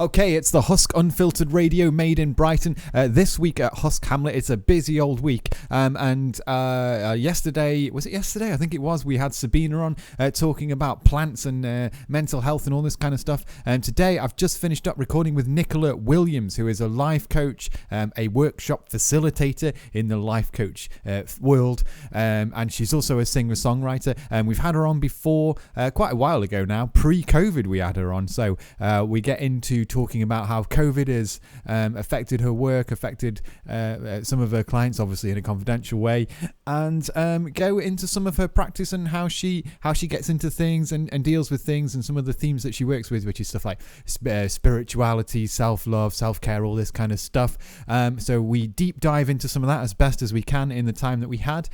Okay, it's the Husk Unfiltered Radio made in Brighton. This week at Husk Hamlet, it's a busy old week. Yesterday, was it yesterday? I think it was. We had Sabina on talking about plants and mental health and all this kind of stuff. And today, I've just finished up recording with Nicola Williams, who is a life coach, a workshop facilitator in the life coach world. And she's also a singer-songwriter. And we've had her on before, quite a while ago now. Pre-COVID, we had her on. So we get into talking about how COVID has affected her work, affected some of her clients, obviously in a confidential way, and go into some of her practice and how she gets into things and deals with things, and some of the themes that she works with, which is stuff like spirituality, self-love, self-care, all this kind of stuff. So we deep dive into some of that as best as we can in the time that we had.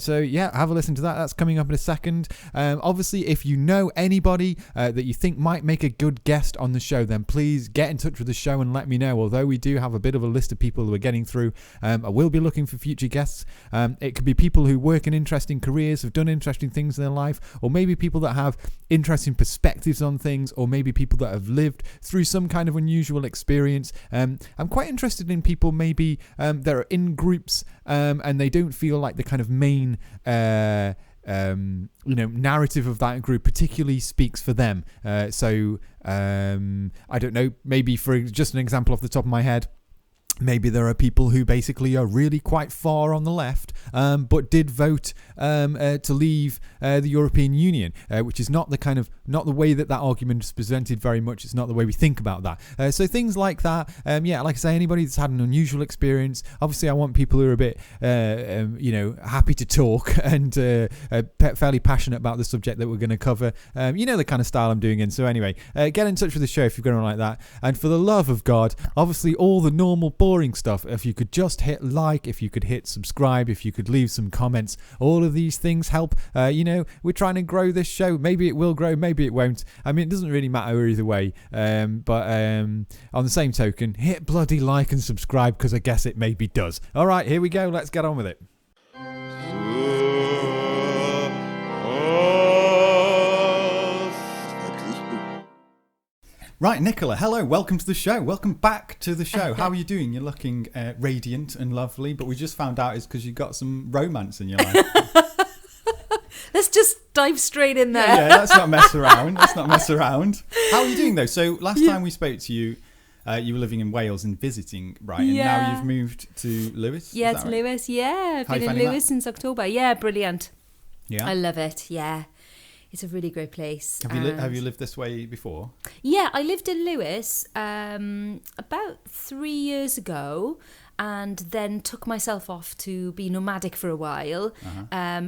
So yeah, have a listen to that. That's coming up in a second. Obviously, if you know anybody that you think might make a good guest on the show, then please get in touch with the show and let me know. Although we do have a bit of a list of people who we're getting through, I will be looking for future guests. It could be people who work in interesting careers, have done interesting things in their life, or maybe people that have interesting perspectives on things, or maybe people that have lived through some kind of unusual experience. I'm quite interested in people maybe that are in groups and they don't feel like the kind of main narrative of that group particularly speaks for them. I don't know, maybe for just an example off the top of my head, maybe there are people who basically are really quite far on the left, but did vote to leave the European Union, which is not the way that argument is presented very much. It's not the way we think about that. So things like that. Like I say, anybody that's had an unusual experience. Obviously, I want people who are a bit, happy to talk and fairly passionate about the subject that we're going to cover. The kind of style I'm doing in. So anyway, get in touch with the show if you're going to like that. And for the love of God, obviously all the normal boring stuff, if you could just hit like, if you could hit subscribe, if you could leave some comments, all of these things help. We're trying to grow this show. Maybe it will grow, maybe it won't. I mean, it doesn't really matter either way. But on the same token, hit bloody like and subscribe, because I guess it maybe does. All right, here we go. Let's get on with it. Right, Nicola, hello, welcome to the show. Welcome back to the show. How are you doing? You're looking radiant and lovely, but we just found out it's because you've got some romance in your life. Let's just dive straight in there. Yeah, let's not mess around. How are you doing, though? So last time we spoke to you, you were living in Wales and visiting, right? And now you've moved to Lewis? Yeah, to Lewis, yeah. I've been in Lewis since October. Yeah, brilliant. Yeah? I love it, yeah. It's a really great place. Have you lived this way before? Yeah, I lived in Lewis about 3 years ago, and then took myself off to be nomadic for a while,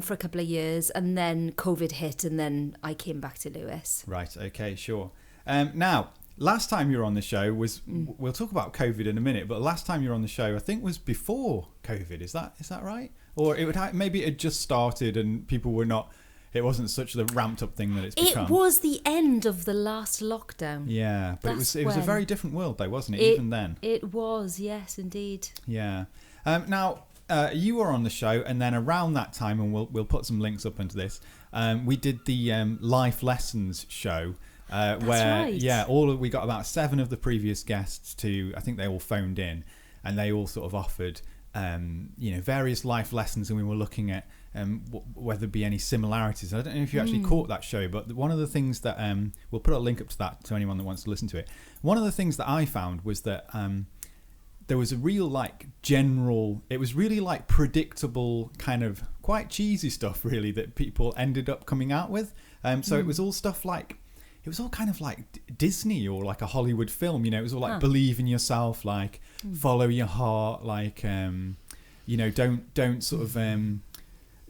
for a couple of years, and then COVID hit, and then I came back to Lewis. Right, okay, sure. Now, last time you were on the show was, we'll talk about COVID in a minute, but last time you were on the show, I think was before COVID. Is that right? Or maybe it had just started and people were not... It wasn't such the ramped up thing that it's become. It was the end of the last lockdown. Yeah, but it was a very different world though, wasn't it, even then? It was, yes, indeed. Yeah. Now, you were on the show, and then around that time, and we'll put some links up into this, we did the Life Lessons show. That's right. Yeah, we got about 7 of the previous guests I think they all phoned in, and they all sort of offered various life lessons, and we were looking at whether there be any similarities. I don't know if you actually caught that show, but one of the things that we'll put a link up to that to anyone that wants to listen to it. One of the things that I found was that there was a real it was really predictable, kind of quite cheesy stuff really that people ended up coming out with. So it was all stuff it was all kind of like Disney or like a Hollywood film, it was all like believe in yourself, follow your heart, don't sort of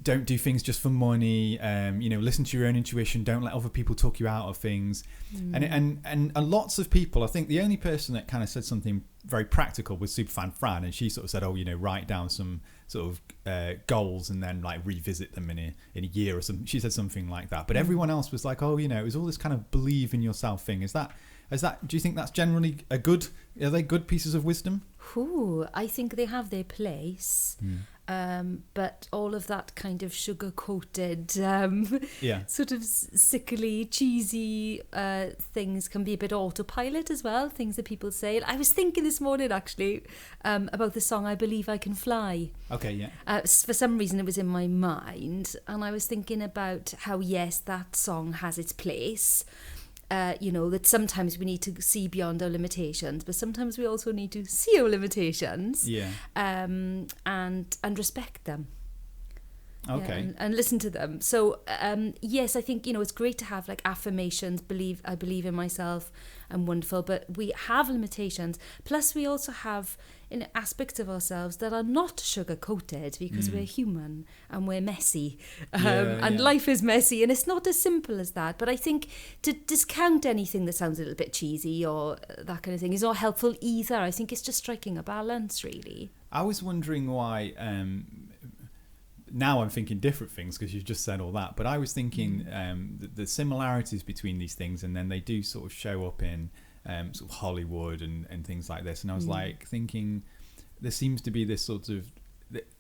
don't do things just for money, listen to your own intuition, don't let other people talk you out of things. And lots of people, I think the only person that kind of said something very practical was Superfan Fran, and she sort of said, write down some sort of goals and then revisit them in a year or something. She said something like that, but everyone else was like, it was all this kind of believe in yourself thing. Is that do you think that's generally are they good pieces of wisdom? I think they have their place. But all of that kind of sugar-coated, sort of sickly, cheesy things can be a bit autopilot as well, things that people say. I was thinking this morning, actually, about the song I Believe I Can Fly. Okay, yeah. For some reason, it was in my mind, and I was thinking about how, yes, that song has its place. That sometimes we need to see beyond our limitations, but sometimes we also need to see our limitations, and respect them. Okay. And listen to them. So yes, I think it's great to have like affirmations. I believe in myself. I'm wonderful, but we have limitations. Plus, we also have aspects of ourselves that are not sugar coated because we're human and we're messy, and life is messy, and it's not as simple as that. But I think to discount anything that sounds a little bit cheesy or that kind of thing is not helpful either. I think it's just striking a balance, really. I was wondering why. Now I'm thinking different things because you've just said all that, but I was thinking the similarities between these things, and then they do sort of show up in sort of Hollywood and things like this. And I was like thinking there seems to be this sort of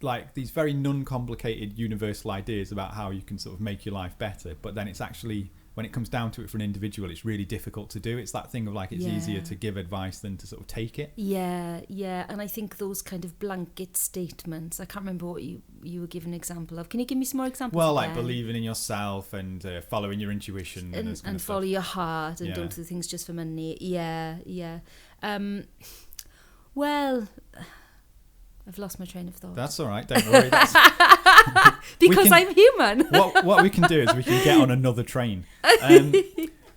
like these very non-complicated universal ideas about how you can sort of make your life better, but then it's actually, when it comes down to it for an individual, it's really difficult to do. It's that thing of like it's easier to give advice than to sort of take it. Yeah. And I think those kind of blanket statements, I can't remember what you were giving an example of. Can you give me some more examples? Well, like believing in yourself and following your intuition and follow your heart and don't do things just for money. Well, I've lost my train of thought. That's all right, don't worry. Because I'm human. what we can do is we can get on another train.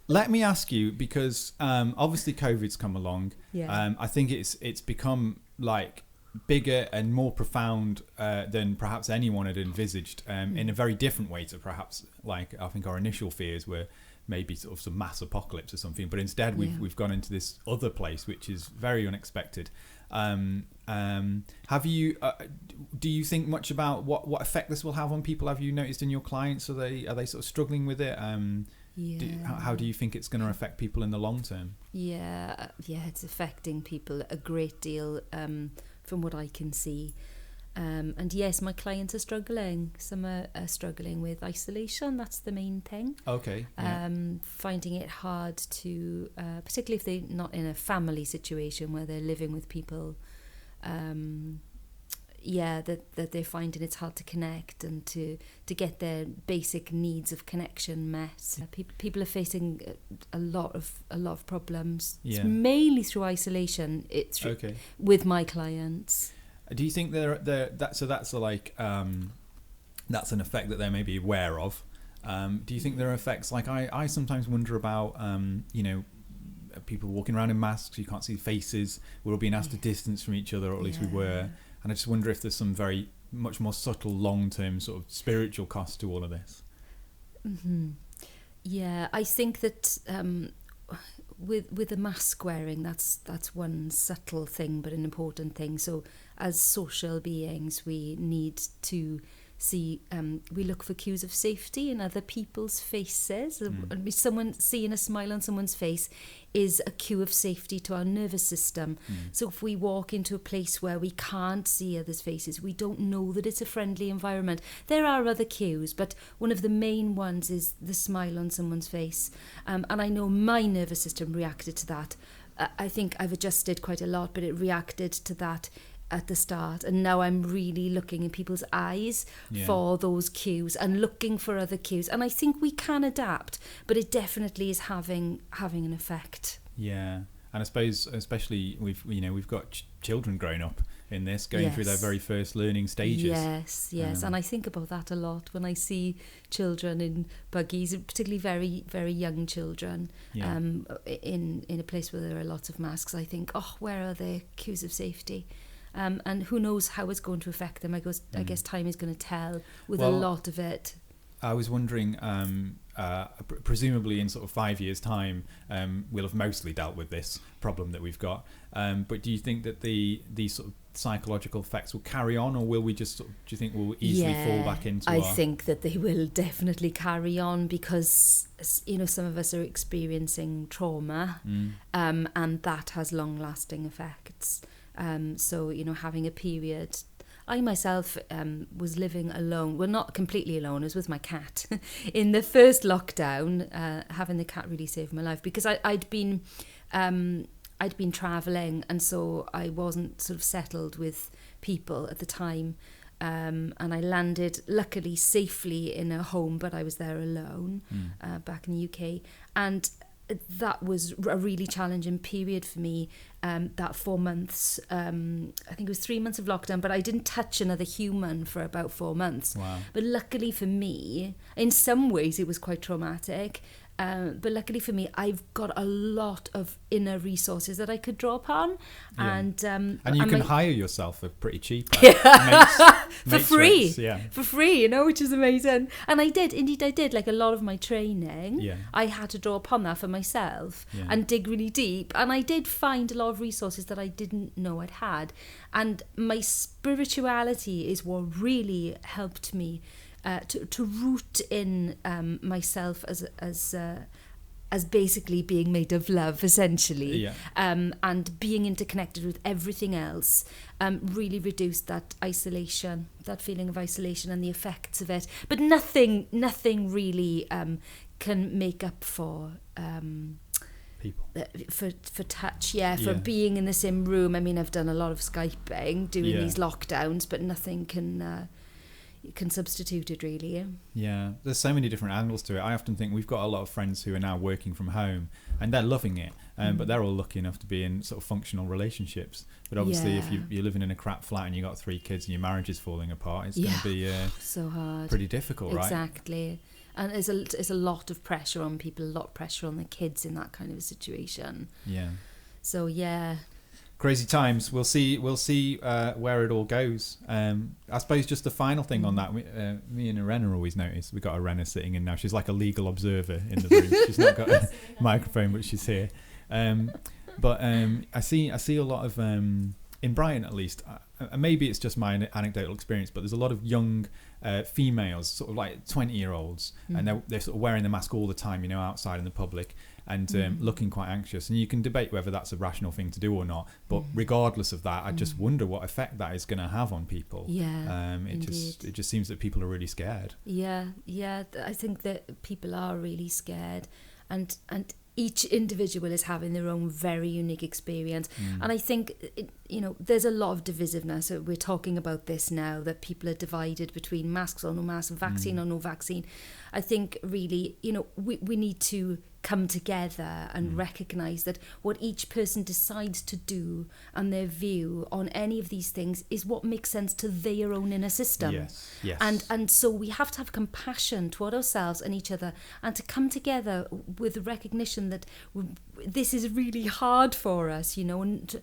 Let me ask you, because obviously COVID's come along. I think it's become like bigger and more profound than perhaps anyone had envisaged, in a very different way to perhaps like I think our initial fears were maybe sort of some mass apocalypse or something, but instead we've gone into this other place which is very unexpected. Have you do you think much about what effect this will have on people? Have you noticed in your clients, are they sort of struggling with it? How do you think it's going to affect people in the long term? It's affecting people a great deal, from what I can see. And yes, my clients are struggling. Some are struggling with isolation. That's the main thing. Okay. Finding it hard to, particularly if they're not in a family situation where they're living with people, that they're finding it's hard to connect and to get their basic needs of connection met. People are facing a lot of problems. It's mainly through isolation. With my clients. Do you think that's an effect that they may be aware of? Do you think there are effects like I sometimes wonder about people walking around in masks, you can't see faces, we're all being asked to distance from each other, or at least we were, and I just wonder if there's some very much more subtle long-term sort of spiritual cost to all of this. I think that with the mask wearing, that's one subtle thing but an important thing. So as social beings, we need to see, we look for cues of safety in other people's faces. Someone seeing a smile on someone's face is a cue of safety to our nervous system. So if we walk into a place where we can't see others' faces, we don't know that it's a friendly environment. There are other cues, but one of the main ones is the smile on someone's face. And I know my nervous system reacted to that. I think I've adjusted quite a lot, but it reacted to that at the start, and now I'm really looking in people's eyes for those cues and looking for other cues, and I think we can adapt, but it definitely is having an effect. And I suppose especially we've got children growing up in this, going through their very first learning stages. And I think about that a lot when I see children in buggies, particularly very, very young children, in a place where there are lots of masks. I think, where are their cues of safety? And who knows how it's going to affect them. I guess time is going to tell with a lot of it. I was wondering, presumably in sort of 5 years' time, we'll have mostly dealt with this problem that we've got. But do you think that these sort of psychological effects will carry on, or will we just do you think we'll easily fall back into I think that they will definitely carry on, because some of us are experiencing trauma, and that has long-lasting effects. So having a period, I myself was living alone. Well, not completely alone. I was with my cat in the first lockdown. Having the cat really saved my life, because I'd been travelling, and so I wasn't sort of settled with people at the time. And I landed, luckily, safely in a home, but I was there alone back in the UK. And that was a really challenging period for me, that 4 months. I think it was 3 months of lockdown, but I didn't touch another human for about 4 months. Wow. But luckily for me, in some ways it was quite traumatic. But luckily for me, I've got a lot of inner resources that I could draw upon. Yeah. And you can hire yourself for pretty cheap. For free. Rates, yeah. For free, which is amazing. And I did. Like a lot of my training, I had to draw upon that for myself and dig really deep. And I did find a lot of resources that I didn't know I'd had. And my spirituality is what really helped me to root in myself as basically being made of love, essentially, and being interconnected with everything else, really reduced that isolation, that feeling of isolation and the effects of it. But nothing really can make up for people, for touch, for being in the same room. I mean, I've done a lot of Skyping during these lockdowns, but nothing can substitute it, really. Yeah, there's so many different angles to it. I often think we've got a lot of friends who are now working from home, and they're loving it, but they're all lucky enough to be in sort of functional relationships. But obviously, if you're living in a crap flat and you've got 3 kids and your marriage is falling apart, it's going to be so hard, pretty difficult, right? Exactly. And there's a lot of pressure on people, a lot of pressure on the kids in that kind of a situation. Yeah. So crazy times. We'll see where it all goes. I suppose just the final thing on that, me and Irena always notice, we've got Irena sitting in now. She's like a legal observer in the room. She's not got a microphone, but she's here. But I see a lot of, in Brighton at least, maybe it's just my anecdotal experience, but there's a lot of young females, sort of like 20-year-olds, and they're sort of wearing the mask all the time, outside in the public, and looking quite anxious. And you can debate whether that's a rational thing to do or not, but regardless of that, I just wonder what effect that is going to have on people. It just seems that people are really scared. I think that people are really scared, and each individual is having their own very unique experience. And I think, there's a lot of divisiveness. So we're talking about this now, that people are divided between masks or no mask, vaccine or no vaccine. I think really, we need to come together and recognise that what each person decides to do and their view on any of these things is what makes sense to their own inner system. Yes. And so we have to have compassion toward ourselves and each other, and to come together with the recognition that this is really hard for us, and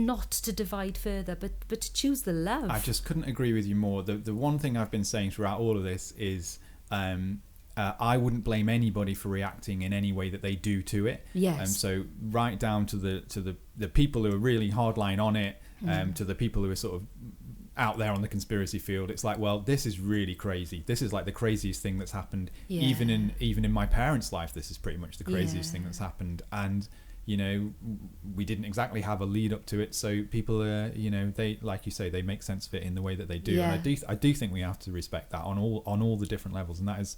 not to divide further, but to choose the love. I just couldn't agree with you more. The one thing I've been saying throughout all of this is I wouldn't blame anybody for reacting in any way that they do to it. Yes. So right down to the people who are really hardline on it, to the people who are sort of out there on the conspiracy field. It's like, well, this is really crazy. This is like the craziest thing that's happened. Even in my parents' life, this is pretty much the craziest thing that's happened. And we didn't exactly have a lead up to it, so people are, they, like you say, they make sense of it in the way that they do. And I do think we have to respect that on all the different levels, and that is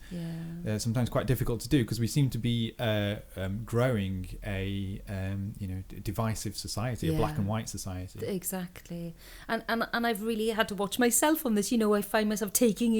sometimes quite difficult to do, because we seem to be growing a divisive society, a black and white society. Exactly. And I've really had to watch myself on this. I find myself taking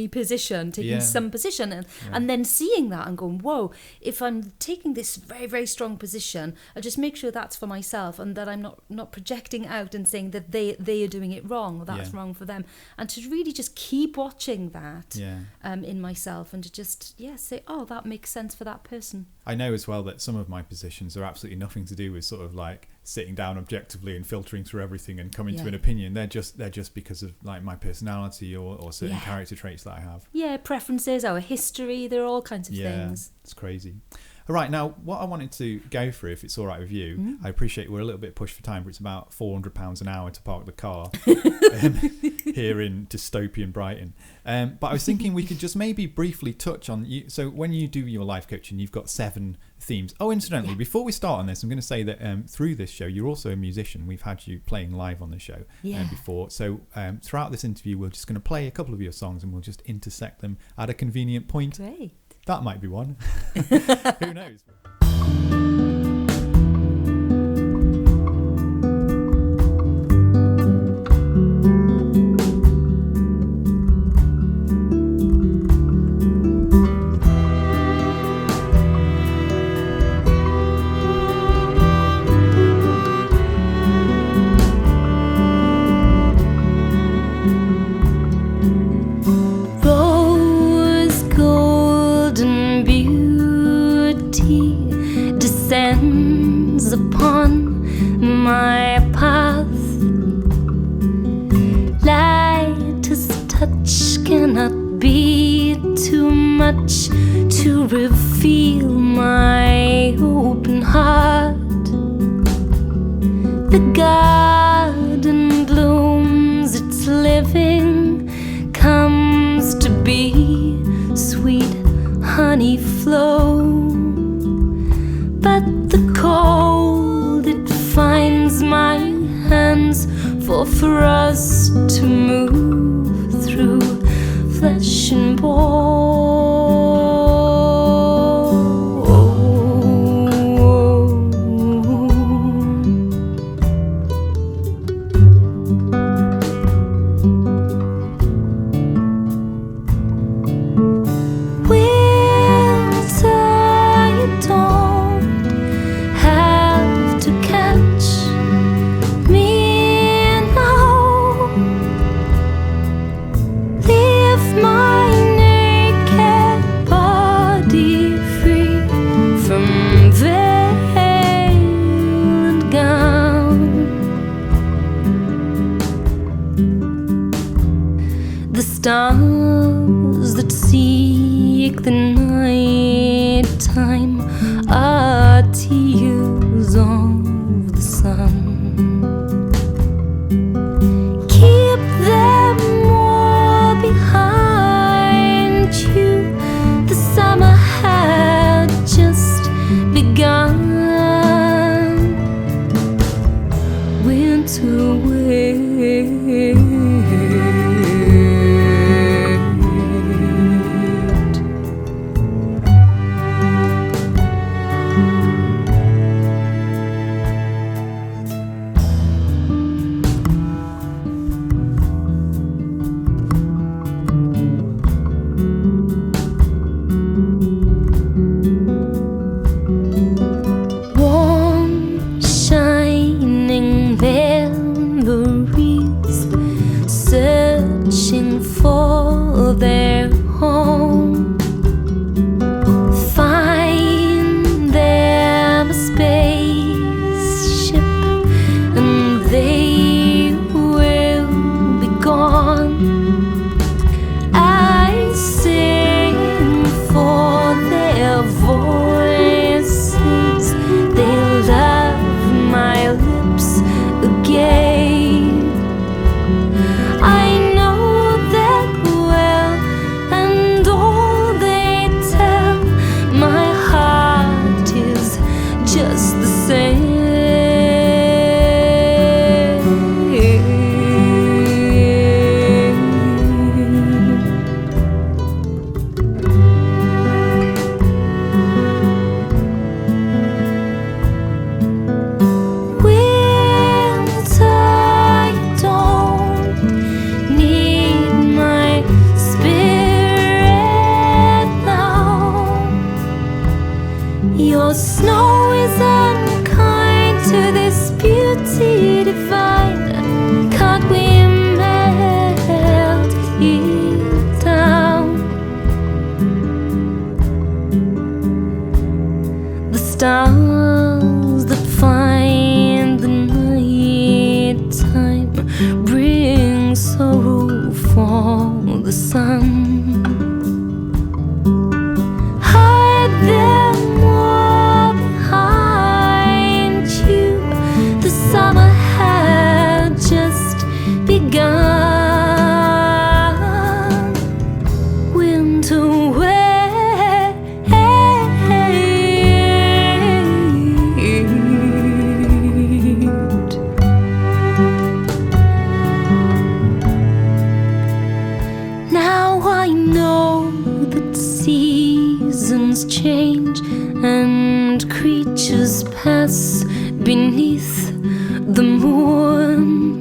some position, and then seeing that and going, whoa, if I'm taking this very, very strong position, I'll just make sure that's for myself, and that I'm not projecting out and saying that they are doing it wrong, or that's wrong for them, and to really just keep watching that in myself, and to just say, oh, that makes sense for that person. I know as well that some of my positions are absolutely nothing to do with sort of like sitting down objectively and filtering through everything and coming to an opinion. They're just because of like my personality or certain character traits that I have. Preferences, our history, there are all kinds of things. It's crazy. All right, now what I wanted to go through, if it's all right with you, I appreciate we're a little bit pushed for time, but it's about £400 an hour to park the car here in dystopian Brighton. But I was thinking we could just maybe briefly touch on you. So when you do your life coaching, you've got 7 themes. Oh, incidentally, before we start on this, I'm going to say that through this show, you're also a musician. We've had you playing live on the show before. So throughout this interview, we're just going to play a couple of your songs and we'll just intersect them at a convenient point. Great. That might be one. Who knows? To reveal my open heart. The garden blooms, its living comes to be sweet honey flow. But the cold, it finds my hands for us to move through flesh and bone. Stars that seek the night time are tears of the sun. Keep them all behind you. The summer had just begun. Winter waits. Your snow is unkind to this beauty divine. Can't we melt it down? The stars that find the night time bring sorrow for the sun. Hide them all one.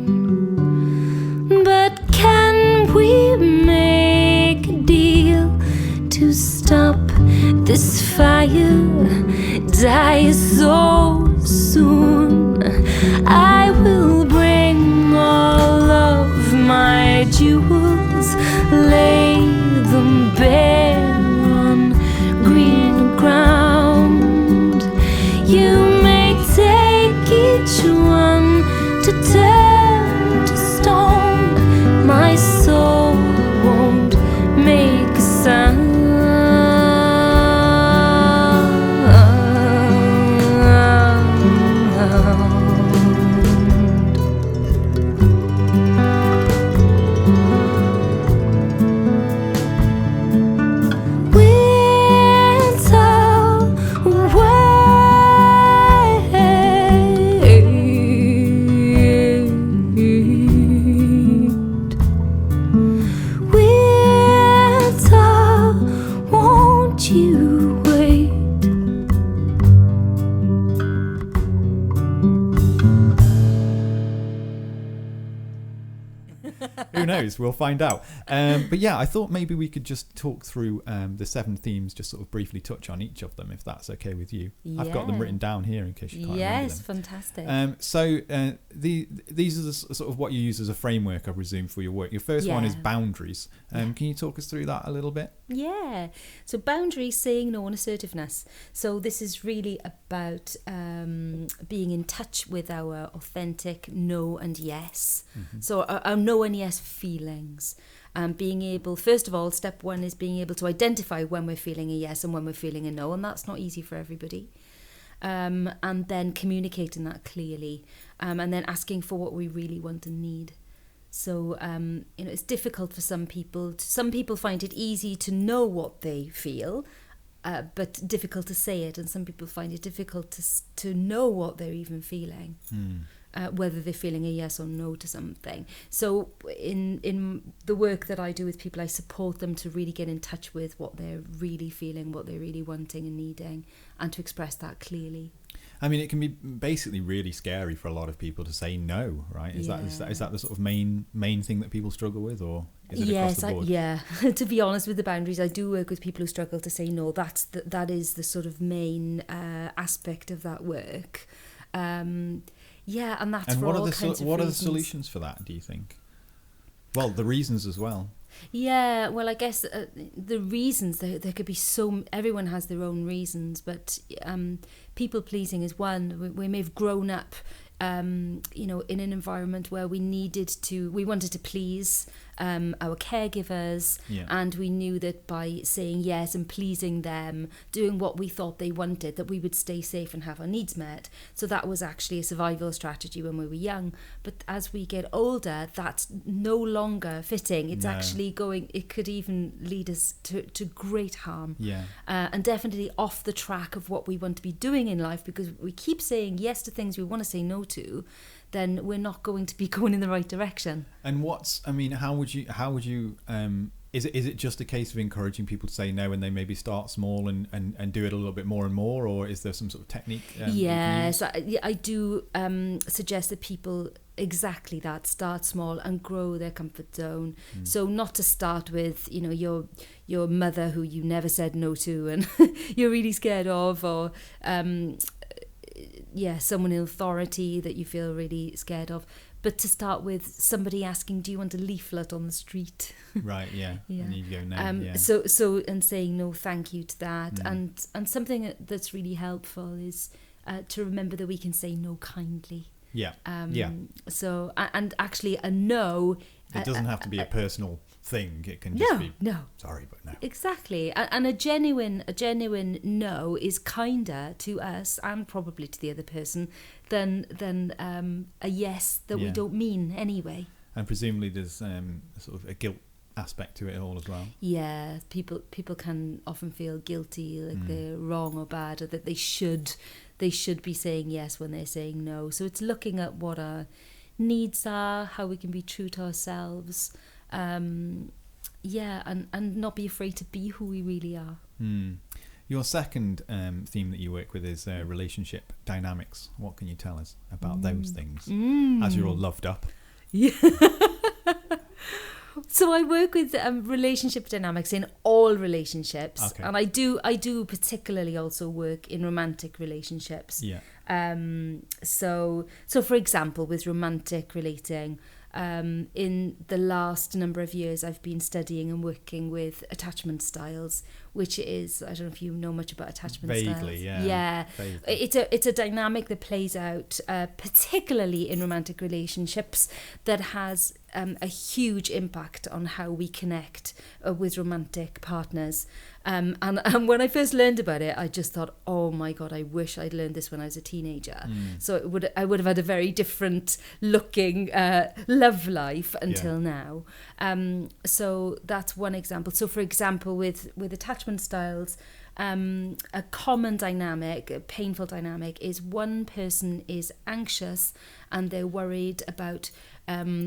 But can we make a deal to stop this fire die so soon? I will bring all of my jewels, lay them bare on green ground. You may take each one to turn to stone. My soul won't make a sound. Who knows? We'll find out. But yeah, I thought maybe we could just talk through the 7 themes, just sort of briefly touch on each of them, if that's okay with you. Yeah. I've got them written down here in case you can't remember them. Yes, fantastic. These are the sort of what you use as a framework, I presume, for your work. Your first one is boundaries. Can you talk us through that a little bit? Yeah. So boundaries, saying no, and assertiveness. So this is really about being in touch with our authentic no and yes. Mm-hmm. So our no and yes feelings. Being able, first of all, step 1 is being able to identify when we're feeling a yes and when we're feeling a no, and that's not easy for everybody. And then communicating that clearly, and then asking for what we really want and need. So, it's difficult for some people. Some people find it easy to know what they feel, but difficult to say it. And some people find it difficult to know what they're even feeling, whether they're feeling a yes or no to something. So in the work that I do with people, I support them to really get in touch with what they're really feeling, what they're really wanting and needing, and to express that clearly. I mean, it can be basically really scary for a lot of people to say no, right? Is that the sort of main thing that people struggle with, or is it across the board? To be honest, with the boundaries, I do work with people who struggle to say no. That is the sort of main aspect of that work. And that's and for what all are the kinds of what reasons. are the solutions for that, do you think? Well, the reasons as well. Yeah, well, I guess the reasons, there could be everyone has their own reasons, but people pleasing is one. We may have grown up, in an environment where we wanted to please our caregivers, and we knew that by saying yes and pleasing them, doing what we thought they wanted, that we would stay safe and have our needs met. So that was actually a survival strategy when we were young. But as we get older, that's no longer fitting. It's actually it could even lead us to great harm. And definitely off the track of what we want to be doing in life, because we keep saying yes to things we want to say no to, then we're not going to be going in the right direction. And how would you is it just a case of encouraging people to say no, and they maybe start small and do it a little bit more and more, or is there some sort of technique? Yes, I do suggest that people exactly that, start small and grow their comfort zone. So not to start with your mother who you never said no to and you're really scared of, or someone in authority that you feel really scared of, but to start with somebody asking, do you want a leaflet on the street? Right, yeah. And you go, no, So and saying no thank you to that. And something that's really helpful is to remember that we can say no kindly. So, and actually a no, it doesn't have to be a personal thing. It can just be sorry, but no. Exactly. And a genuine no is kinder to us and probably to the other person than a yes that we don't mean anyway. And presumably there's sort of a guilt aspect to it all as well. Yeah, people can often feel guilty, like they're wrong or bad, or that they should be saying yes when they're saying no. So it's looking at what our needs are, how we can be true to ourselves, and not be afraid to be who we really are. Your second theme that you work with is relationship dynamics. What can you tell us about those things as you're all loved up? Yeah. So I work with relationship dynamics in all relationships, and I do particularly also work in romantic relationships. Yeah. So for example, with romantic relating, in the last number of years, I've been studying and working with attachment styles, which is, I don't know if you know much about attachment styles. Vaguely, yeah. Yeah. Vaguely. It's a dynamic that plays out particularly in romantic relationships that has a huge impact on how we connect with romantic partners. And when I first learned about it, I just thought, oh my God, I wish I'd learned this when I was a teenager. So I would have had a very different looking love life until now. So that's one example. So for example, with attachment styles, a common dynamic, a painful dynamic, is one person is anxious and they're worried about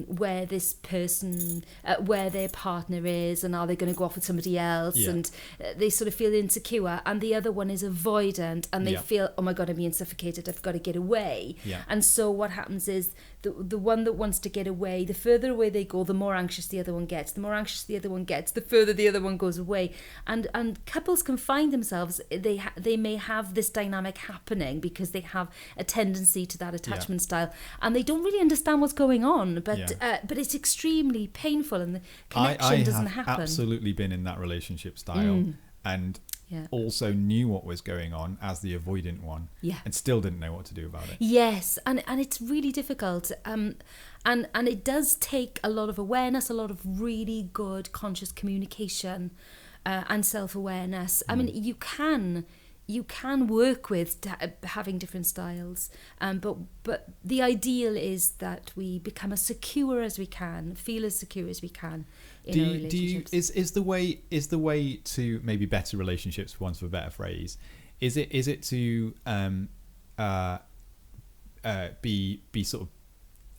where this person, where their partner is, and are they going to go off with somebody else, and they sort of feel insecure, and the other one is avoidant and they feel, oh my God, I'm being suffocated, I've got to get away. And so what happens is the one that wants to get away, the further away they go, the more anxious the other one gets. The more anxious the other one gets, the further the other one goes away. And couples can find themselves, they may have this dynamic happening because they have a tendency to that attachment style, and they don't really understand what's going on, but it's extremely painful, and the connection doesn't happen. I have absolutely been in that relationship style, and also knew what was going on as the avoidant one, and still didn't know what to do about it. Yes, and it's really difficult, and it does take a lot of awareness, a lot of really good conscious communication, and self-awareness. I mean, you can work with having different styles, but the ideal is that we become as secure as we can, feel as secure as we can in our relationships. Is the way to maybe better relationships, for want of a better phrase, is it to be sort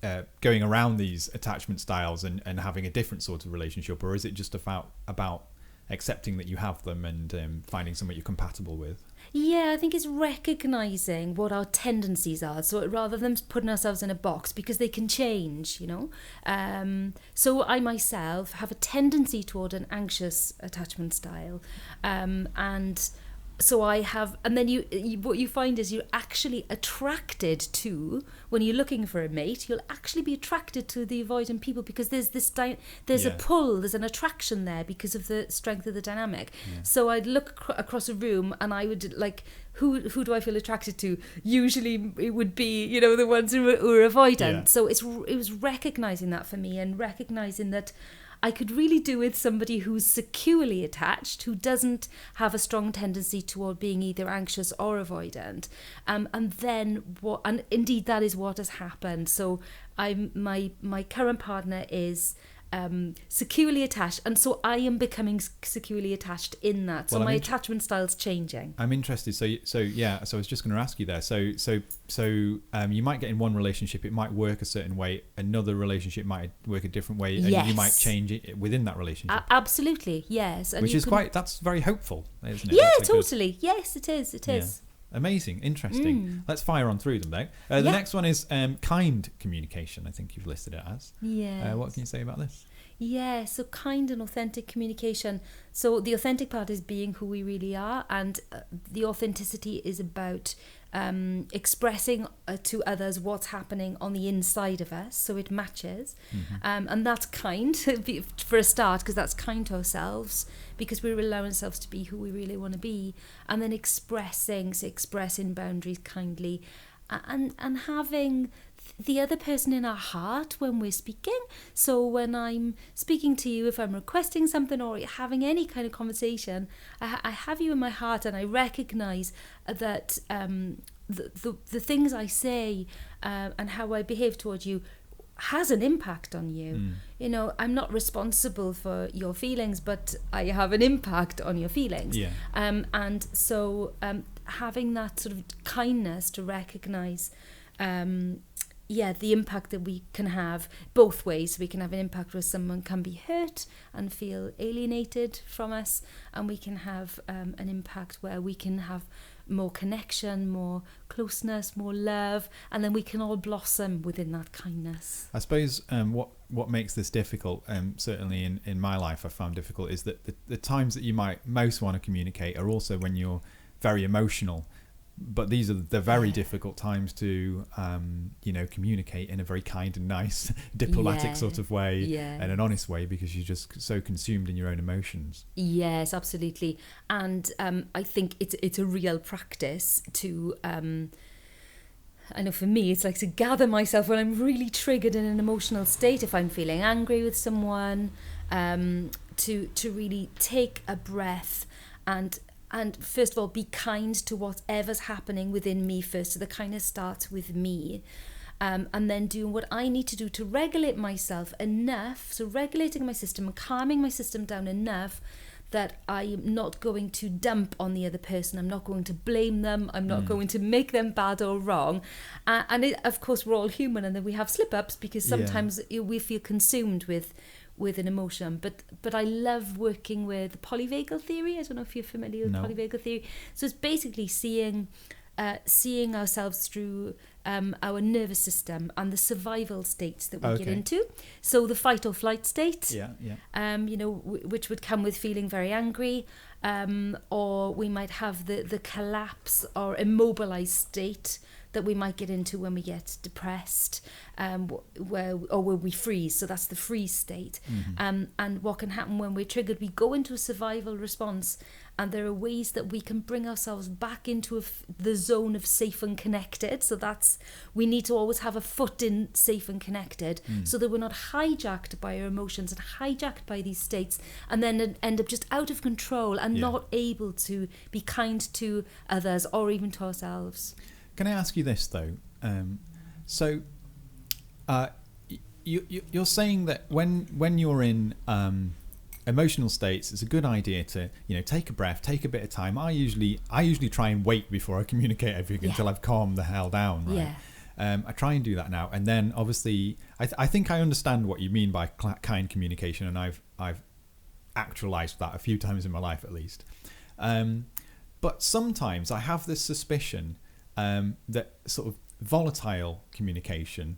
of going around these attachment styles and having a different sort of relationship, or is it just about accepting that you have them and finding something you're compatible with? Yeah, I think it's recognising what our tendencies are. So rather than putting ourselves in a box, because they can change, you know. So I myself have a tendency toward an anxious attachment style, and so I have, and then you what you find is you're actually attracted to, when you're looking for a mate, you'll actually be attracted to the avoidant people, because there's a pull, there's an attraction there because of the strength of the dynamic. So I'd look across a room and I would like, who do I feel attracted to? Usually it would be, you know, the ones who are avoidant. So it was recognising that for me, and recognising that I could really do with somebody who's securely attached, who doesn't have a strong tendency toward being either anxious or avoidant. And indeed that is what has happened. So my current partner is securely attached, and so I am becoming securely attached in that. So my attachment style's changing. I'm interested. So I was just going to ask you there. So you might get in one relationship, it might work a certain way. Another relationship might work a different way, and you might change it within that relationship. Absolutely, yes. And that's very hopeful, isn't it? Yeah, totally. Yes, it is. It is. Amazing, interesting. Let's fire on through them though. The next one is kind communication. I think you've listed it as. Yeah. What can you say about this? Yeah, so kind and authentic communication. So the authentic part is being who we really are, and the authenticity is about expressing to others what's happening on the inside of us, so it matches. And that's kind for a start, because that's kind to ourselves, because we're allowing ourselves to be who we really want to be, and then expressing boundaries kindly, and having the other person in our heart when we're speaking. So when I'm speaking to you, if I'm requesting something or having any kind of conversation, I have you in my heart, and I recognise that the things I say and how I behave towards you has an impact on you. You know, I'm not responsible for your feelings, but I have an impact on your feelings. And so having that sort of kindness to recognise the impact that we can have both ways. We can have an impact where someone can be hurt and feel alienated from us, and we can have an impact where we can have more connection, more closeness, more love, and then we can all blossom within that kindness. I suppose what makes this difficult, certainly in my life I found difficult, is that the times that you might most want to communicate are also when you're very emotional. But these are the very difficult times to, communicate in a very kind and nice, diplomatic sort of way and an honest way, because you're just so consumed in your own emotions. Yes, absolutely. And I think it's a real practice to, I know for me, it's like to gather myself when I'm really triggered in an emotional state, if I'm feeling angry with someone, to really take a breath and first of all, be kind to whatever's happening within me first. So the kindness starts with me. And then doing what I need to do to regulate myself enough. So regulating my system and calming my system down enough that I'm not going to dump on the other person. I'm not going to blame them. I'm not going to make them bad or wrong. Of course, we're all human, and then we have slip-ups because sometimes we feel consumed with an emotion, but I love working with polyvagal theory. I don't know if you're familiar with polyvagal theory. So it's basically seeing ourselves through our nervous system and the survival states that we get into. So the fight or flight state, which would come with feeling very angry, or we might have the collapse or immobilized state that we might get into when we get depressed, where we freeze. So that's the freeze state. And what can happen when we're triggered, we go into a survival response, and there are ways that we can bring ourselves back into the zone of safe and connected. So we need to always have a foot in safe and connected, so that we're not hijacked by our emotions and hijacked by these states, and then end up just out of control and not able to be kind to others or even to ourselves. Can I ask you this though? You're saying that when you're in emotional states, it's a good idea to take a breath, take a bit of time. I usually try and wait before I communicate everything until I've calmed the hell down. Right? Yeah. I try and do that now, and then obviously I think I understand what you mean by kind communication, and I've actualized that a few times in my life at least. But sometimes I have this suspicion that sort of volatile communication,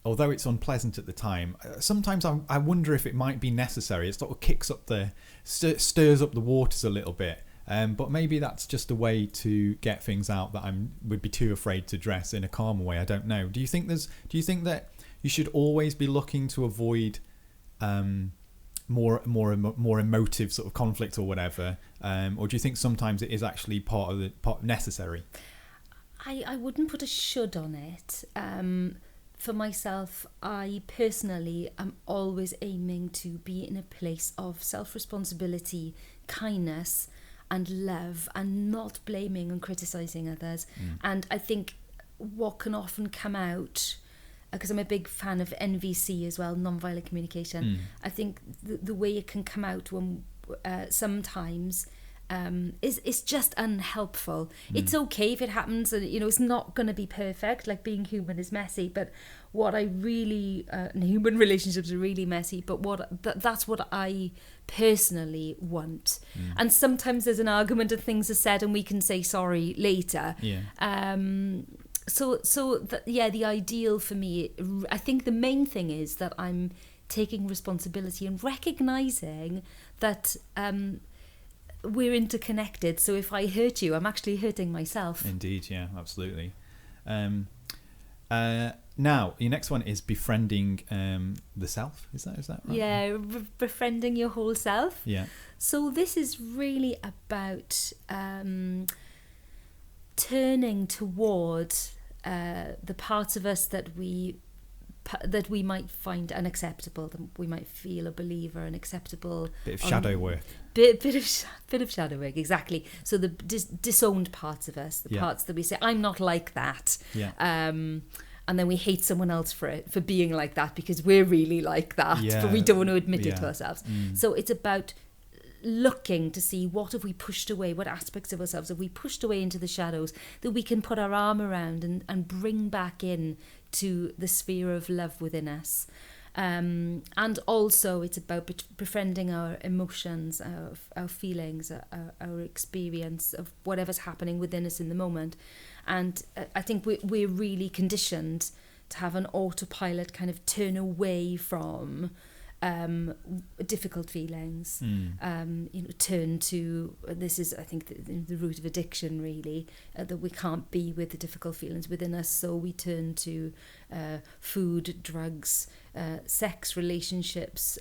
although it's unpleasant at the time, sometimes I wonder if it might be necessary. It sort of stirs up the waters a little bit, but maybe that's just a way to get things out that I would be too afraid to address in a calmer way. I don't know. Do you think that you should always be looking to avoid more emotive sort of conflict or whatever, or do you think sometimes it is actually part necessary? I wouldn't put a should on it. For myself, I personally am always aiming to be in a place of self-responsibility, kindness and love, and not blaming and criticising others. And I think what can often come out, because I'm a big fan of NVC as well, non-violent communication, I think the way it can come out when sometimes is just unhelpful. It's okay if it happens, and it's not going to be perfect. Like, being human is messy, but what I really human relationships are really messy. But that's what I personally want. And sometimes there's an argument and things are said, and we can say sorry later. The ideal for me, I think the main thing is that I'm taking responsibility and recognizing that we're interconnected. So if I hurt you, I'm actually hurting myself. Indeed, yeah, absolutely. Now, your next one is befriending the self. Is that right? Yeah, befriending your whole self. Yeah. So this is really about turning toward the parts of us that we might find unacceptable, that we might feel or believe are unacceptable. Bit of shadow work. Bit of shadow work, exactly. So the disowned parts of us, the parts that we say, I'm not like that. Yeah. And then we hate someone else for being like that because we're really like that, but we don't want to admit it to ourselves. So it's about looking to see what have we pushed away, what aspects of ourselves have we pushed away into the shadows that we can put our arm around and bring back in to the sphere of love within us. And also it's about befriending our emotions, our feelings, our experience of whatever's happening within us in the moment. And I think we're really conditioned to have an autopilot kind of turn away from difficult feelings, turn to, this is I think the root of addiction really, that we can't be with the difficult feelings within us, so we turn to food, drugs, sex, relationships,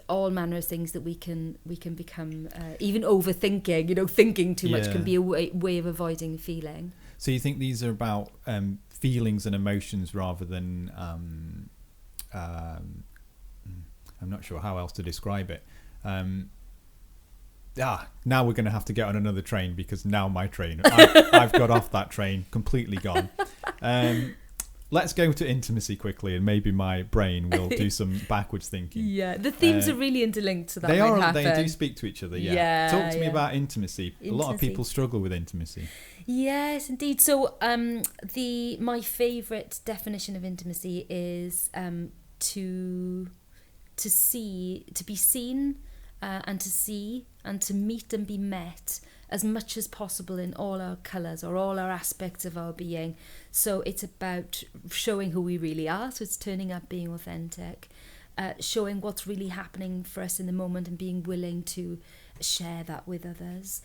all manner of things that we can become, even overthinking, thinking too much can be a way of avoiding feeling. So you think these are about feelings and emotions rather than I'm not sure how else to describe it. Now we're going to have to get on another train, because now my train, I've got off that train, completely gone. Let's go to intimacy quickly, and maybe my brain will do some backwards thinking. Yeah, the themes are really interlinked, so that they might are. happen. They do speak to each other. Yeah. Talk to me about intimacy. A lot of people struggle with intimacy. Yes, indeed. So, my favourite definition of intimacy is to be seen, and to see, and to meet and be met as much as possible in all our colours or all our aspects of our being. So it's about showing who we really are, so it's turning up, being authentic, showing what's really happening for us in the moment and being willing to share that with others.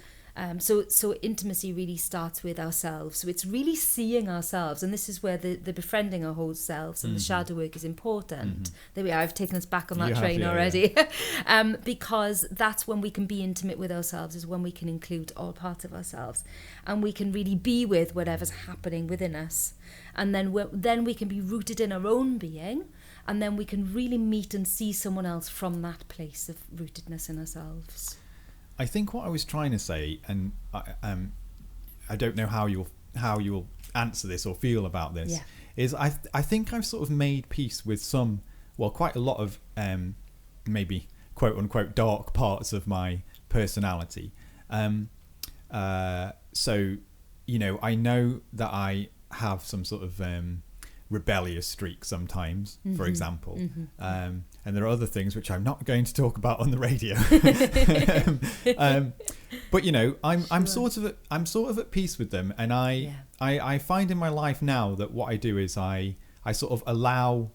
So intimacy really starts with ourselves. So it's really seeing ourselves, and this is where the befriending our whole selves and the shadow work is important. There we are. I've taken us back on that train already. Yeah. Because that's when we can be intimate with ourselves, is when we can include all parts of ourselves, and we can really be with whatever's happening within us, and then we can be rooted in our own being, and then we can really meet and see someone else from that place of rootedness in ourselves. I think what I was trying to say, and I don't know how you'll answer this or feel about this, is I think I've sort of made peace with quite a lot of maybe quote unquote dark parts of my personality. So I know that I have some sort of rebellious streak sometimes, for example, and there are other things which I'm not going to talk about on the radio. But I'm sort of at peace with them, and I find in my life now that what I do is I sort of allow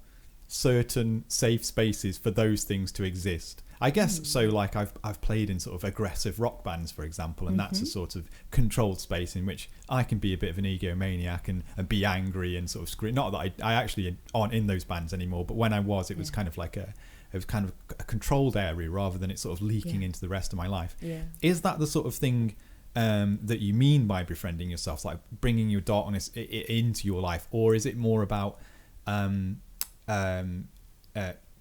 certain safe spaces for those things to exist. I guess so. Like I've played in sort of aggressive rock bands, for example, and that's a sort of controlled space in which I can be a bit of an egomaniac and be angry and sort of scream. Not that I actually aren't in those bands anymore, but when I was, it was kind of like a controlled area rather than it sort of leaking into the rest of my life. Yeah. Is that the sort of thing that you mean by befriending yourself, like bringing your darkness into your life, or is it more about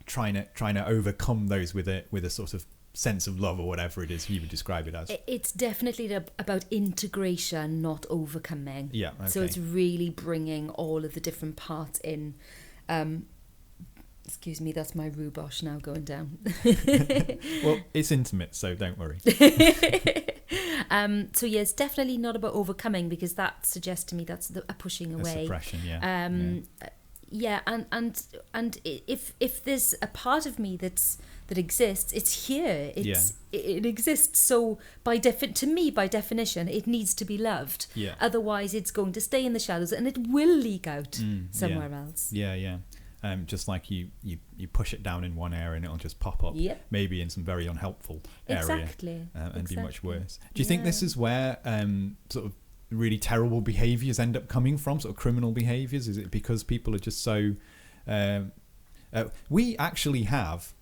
trying to overcome those with a sort of sense of love, or whatever it is you would describe it as? It's definitely about integration, not overcoming. Yeah. Okay. So it's really bringing all of the different parts in. Excuse me, that's my rhubosh now going down. Well, it's intimate, so don't worry. So yeah, it's definitely not about overcoming, because that suggests to me that's a pushing away. A suppression, Yeah, and if there's a part of me that exists, it's here. It exists. So by definition, it needs to be loved. Yeah. Otherwise, it's going to stay in the shadows, and it will leak out somewhere else. Yeah. Just like you push it down in one area and it'll just pop up, maybe in some very unhelpful area, and be much worse. Do you think this is where sort of really terrible behaviours end up coming from, sort of criminal behaviours? Is it because people are just so we actually have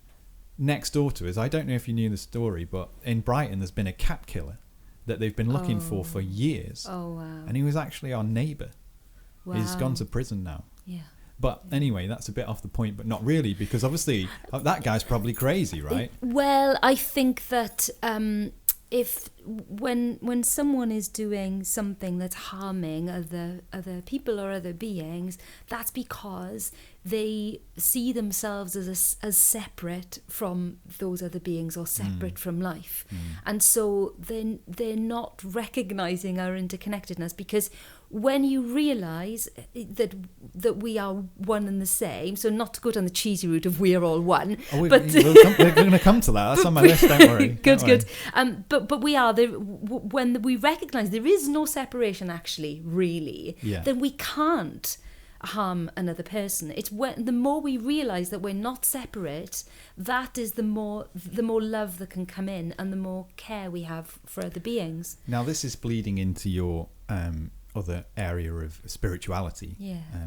next door to us, I don't know if you knew the story, but in Brighton there's been a cat killer that they've been looking for years. Oh wow. And he was actually our neighbour. Wow. He's gone to prison now. Yeah. But anyway, that's a bit off the point, but not really, because obviously that guy's probably crazy, right? Well, I think that if when someone is doing something that's harming other people or other beings, that's because they see themselves as separate from those other beings or separate from life. And so they're not recognizing our interconnectedness, because when you realize that we are one and the same, so not to go down the cheesy route of we are all one, we're but going to come to that. That's on my list. Don't worry. Good. But we are there. When we recognize there is no separation, actually, really, then we can't harm another person. It's when the more we realize that we're not separate, that is the more love that can come in, and the more care we have for other beings. Now, this is bleeding into your other area of spirituality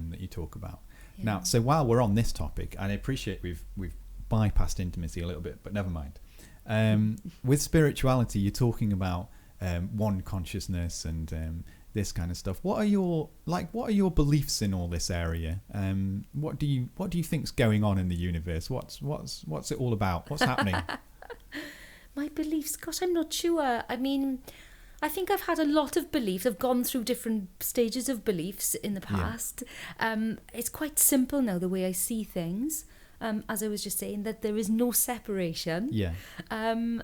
that you talk about. Now, so while we're on this topic, and I appreciate we've bypassed intimacy a little bit, but never mind. With spirituality, you're talking about one consciousness and this kind of stuff. What are your beliefs in all this area? What do you think's going on in the universe? What's it all about? What's happening? My beliefs, gosh, I'm not sure. I mean, I think I've had a lot of beliefs. I've gone through different stages of beliefs in the past. It's quite simple now, the way I see things. As I was just saying, that there is no separation. And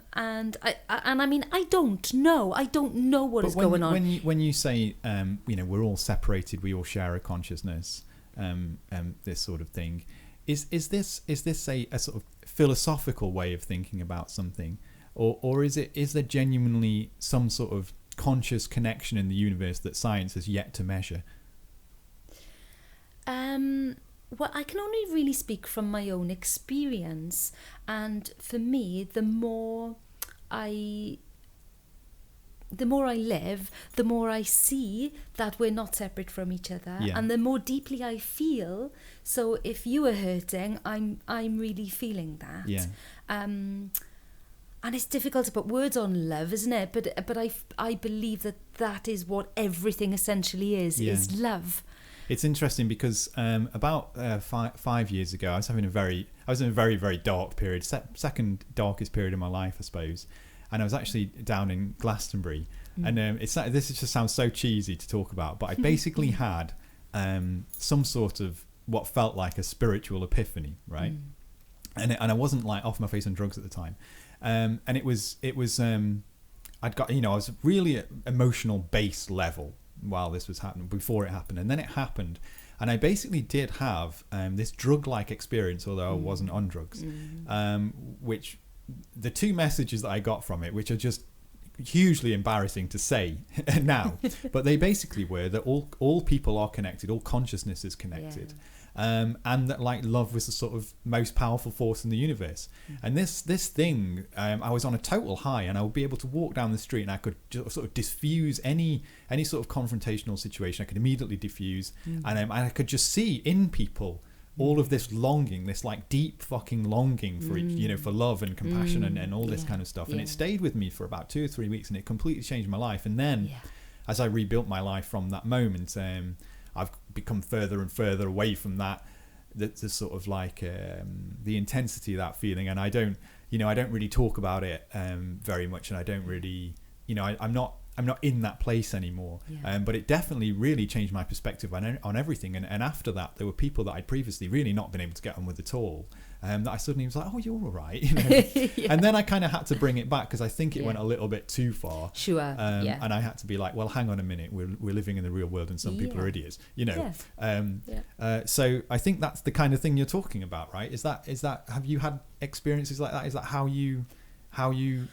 I mean, I don't know what is going on. When you say, we're all separated, we all share a consciousness, this sort of thing, is this a sort of philosophical way of thinking about something, or is there genuinely some sort of conscious connection in the universe that science has yet to measure? Well, I can only really speak from my own experience, and for me, the more I live, the more I see that we're not separate from each other, and the more deeply I feel. So if you are hurting, I'm really feeling that. And it's difficult to put words on love, isn't it? But I believe that is what everything essentially is love. It's interesting because about 5 years ago, I was in a very, very dark period, second darkest period in my life, I suppose. And I was actually down in Glastonbury. And this just sounds so cheesy to talk about, but I basically had some sort of what felt like a spiritual epiphany, right? And I wasn't like off my face on drugs at the time. And it was I'd got, I was really at emotional base level while this was happening, before it happened, and then it happened, and I basically did have this drug-like experience, although I wasn't on drugs, which the two messages that I got from it, which are just hugely embarrassing to say now, but they basically were that all people are connected, all consciousness is connected, and that like love was the sort of most powerful force in the universe. And this thing, I was on a total high, and I would be able to walk down the street and I could just sort of diffuse any sort of confrontational situation. I could immediately diffuse, and I could just see in people all of this longing, this like deep fucking longing for each, for love and compassion and all this kind of stuff. And it stayed with me for about 2 or 3 weeks, and it completely changed my life. And then as I rebuilt my life from that moment, I've become further and further away from that, the sort of like the intensity of that feeling. And I don't really talk about it very much, and I don't really, I'm not in that place anymore. But it definitely really changed my perspective on everything. And after that, there were people that I'd previously really not been able to get on with at all, that I suddenly was like, oh, you're all right. And then I kind of had to bring it back, because I think it went a little bit too far. And I had to be like, well, hang on a minute, we're living in the real world, and some people are idiots, so I think that's the kind of thing you're talking about, right? Is that have you had experiences like that? Is that how you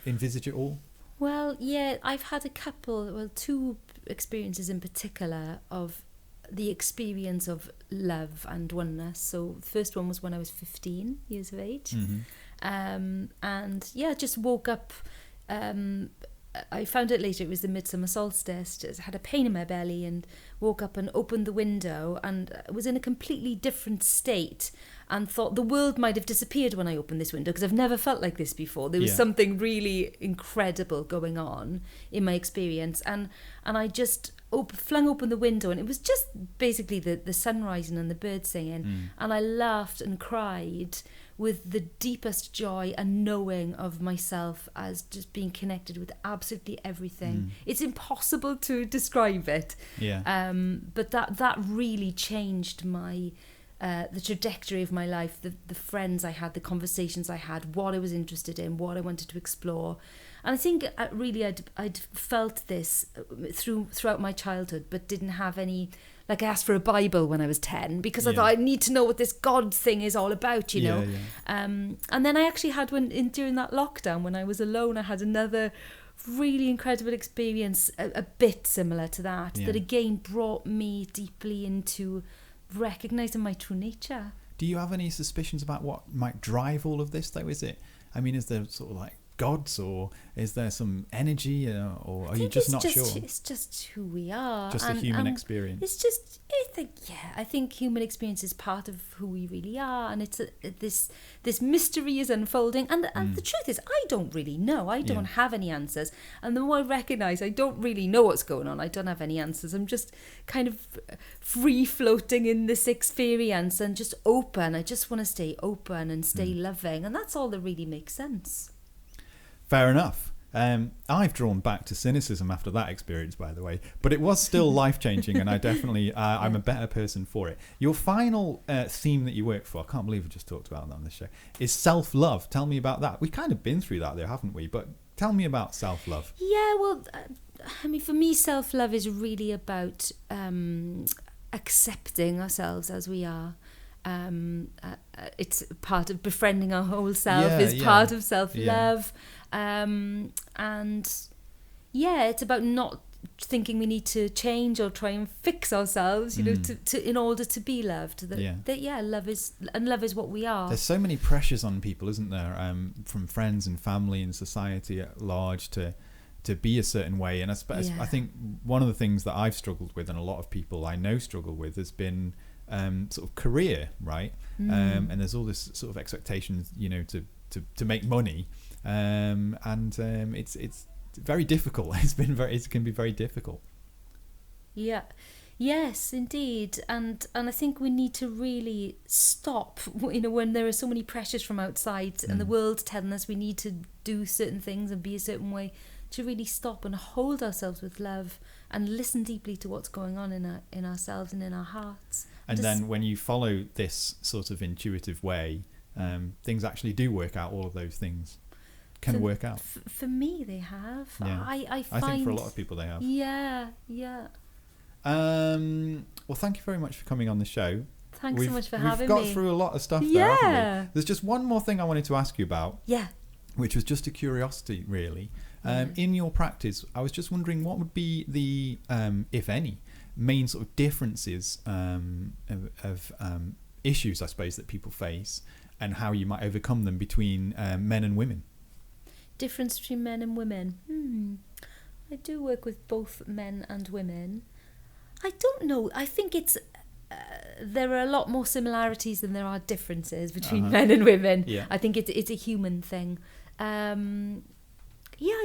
envisage it all? Well, yeah, I've had two experiences in particular of the experience of love and oneness. So the first one was when I was 15 years of age. And yeah, just woke up. I found out later it was the midsummer solstice. Just had a pain in my belly and woke up and opened the window and was in a completely different state, and thought the world might have disappeared when I opened this window, because I've never felt like this before. There was something really incredible going on in my experience, and I just flung open the window, and it was just basically the sun rising and the birds singing, and I laughed and cried with the deepest joy and knowing of myself as just being connected with absolutely everything. It's impossible to describe it. Yeah. But that really changed my the trajectory of my life, the friends I had, the conversations I had, what I was interested in, what I wanted to explore. And I think really I'd felt this throughout my childhood, but didn't have any, like I asked for a Bible when I was 10 because I thought I need to know what this God thing is all about, you know. And then I actually had one during that lockdown when I was alone. I had another really incredible experience, a bit similar to that, that again brought me deeply into recognizing my true nature. Do you have any suspicions about what might drive all of this, though? Is there sort of like gods, or is there some energy, or are you just not sure? It's just who we are. Just a human experience. It's just, I think human experience is part of who we really are, and it's this mystery is unfolding. And the truth is, I don't really know. I don't have any answers. And the more I recognise I don't really know what's going on, I don't have any answers. I'm just kind of free floating in this experience and just open. I just want to stay open and stay loving, and that's all that really makes sense. Fair enough. I've drawn back to cynicism after that experience, by the way, but it was still life-changing, and I definitely, I'm a better person for it. Your final theme that you work for, I can't believe we just talked about that on this show, is self-love. Tell me about that. We've kind of been through that, though, haven't we? But tell me about self-love. Yeah, well, I mean, for me, self-love is really about accepting ourselves as we are. It's part of befriending our whole self, part of self-love. And it's about not thinking we need to change or try and fix ourselves, you know, to in order to be loved. Love is what we are. There's so many pressures on people, isn't there, from friends and family and society at large to be a certain way. And I think one of the things that I've struggled with, and a lot of people I know struggle with, has been sort of career, right? And there's all this sort of expectations, you know, to make money. It's very difficult. It can be very difficult. Yeah. Yes, indeed. And I think we need to really stop, you know, when there are so many pressures from outside and the world telling us we need to do certain things and be a certain way, to really stop and hold ourselves with love and listen deeply to what's going on in ourselves and in our hearts. And then when you follow this sort of intuitive way, things actually do work out. All of those things can work out. For me, they have. Yeah. I think for a lot of people they have. Yeah. Well, thank you very much for coming on the show. Thanks so much for having me. We've got through a lot of stuff there, haven't we? There's just one more thing I wanted to ask you about. Yeah. Which was just a curiosity, really. In your practice, I was just wondering what would be the, if any, main sort of differences of issues, I suppose, that people face, and how you might overcome them between men and women. Difference between men and women. I do work with both men and women. I don't know. I think it's there are a lot more similarities than there are differences between men and women. Yeah. I think it's a human thing. I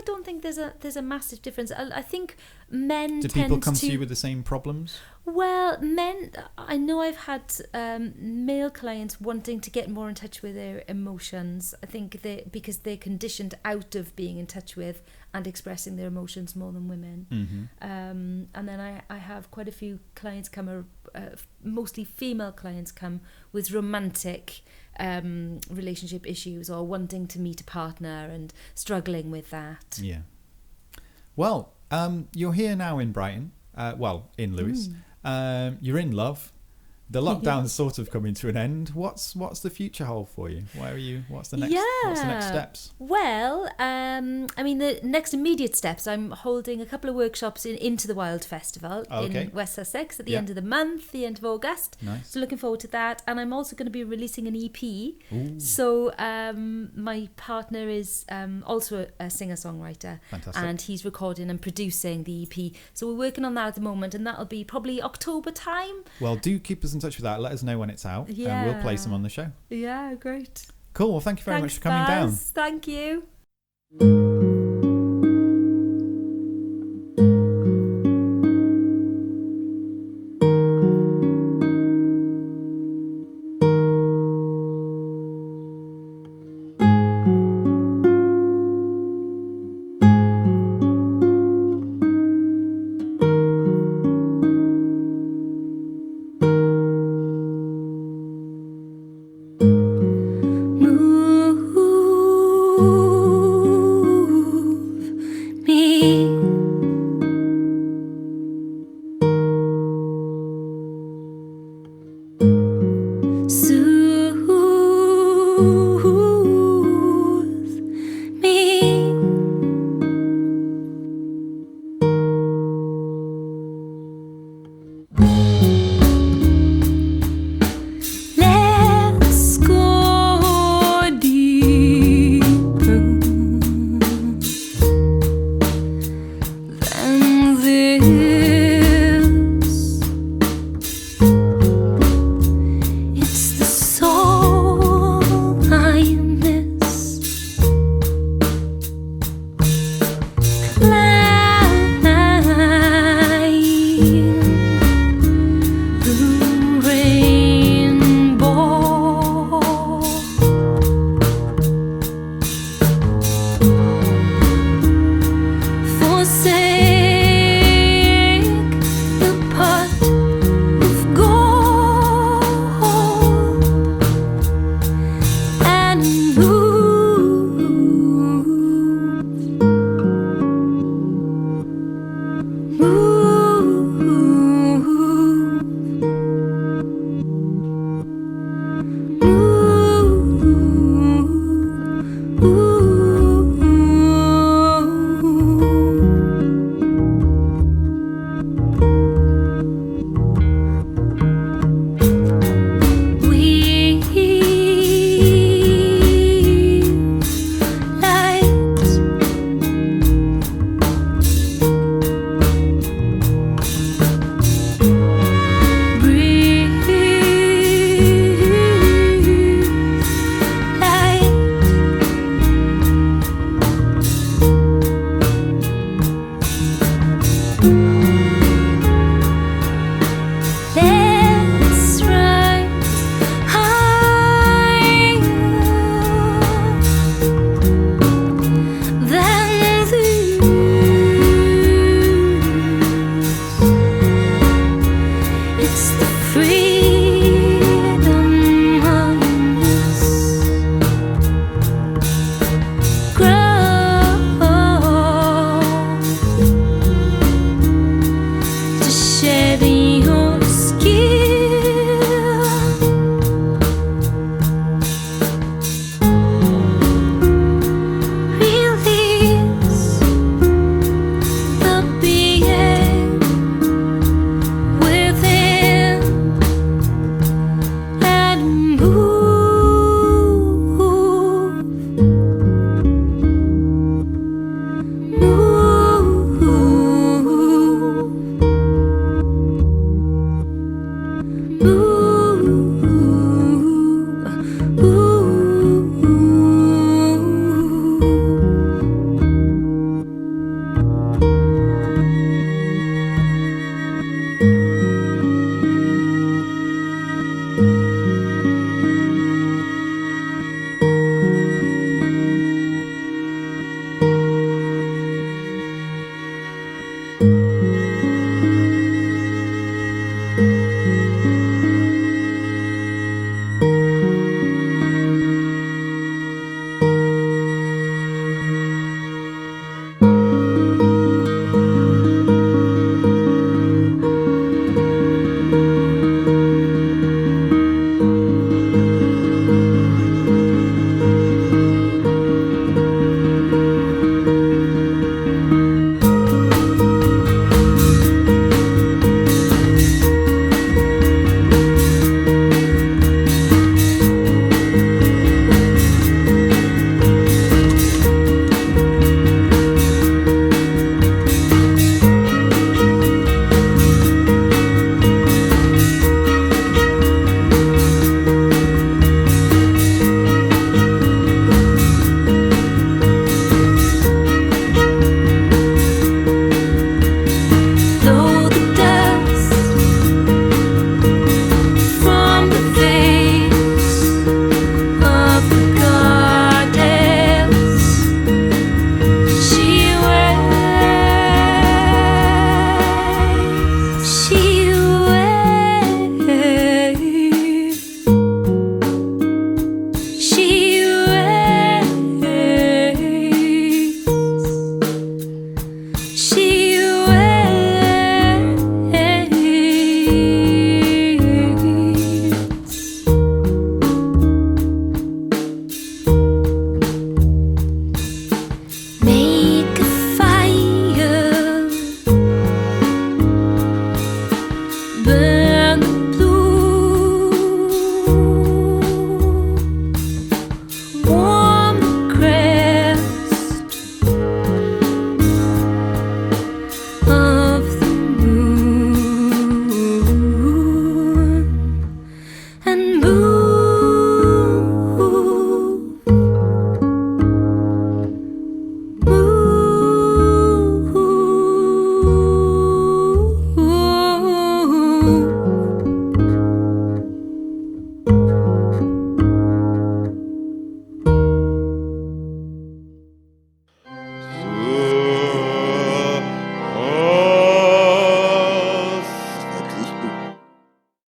don't think there's a massive difference. I think men do people come to you with the same problems? Well, men, I know I've had male clients wanting to get more in touch with their emotions. I think because they're conditioned out of being in touch with and expressing their emotions more than women. And then I have quite a few clients come, mostly female clients come with romantic relationship issues or wanting to meet a partner and struggling with that. Yeah. Well, you're here now in Brighton, in Lewes. You're in love. The lockdown's sort of coming to an end. What's the future hold for you? Where are you? What's the next steps? Well, I mean, the next immediate steps, I'm holding a couple of workshops in Into the Wild Festival in West Sussex at the end of the month, the end of August. Nice. So looking forward to that. And I'm also going to be releasing an EP. Ooh. So my partner is also a singer-songwriter. Fantastic. And he's recording and producing the EP. So we're working on that at the moment, and that'll be probably October time. Well, do keep us in touch with that. Let us know when it's out, and we'll play some on the show. Yeah, great. Cool. Well, thank you very much for coming down. Thank you. you.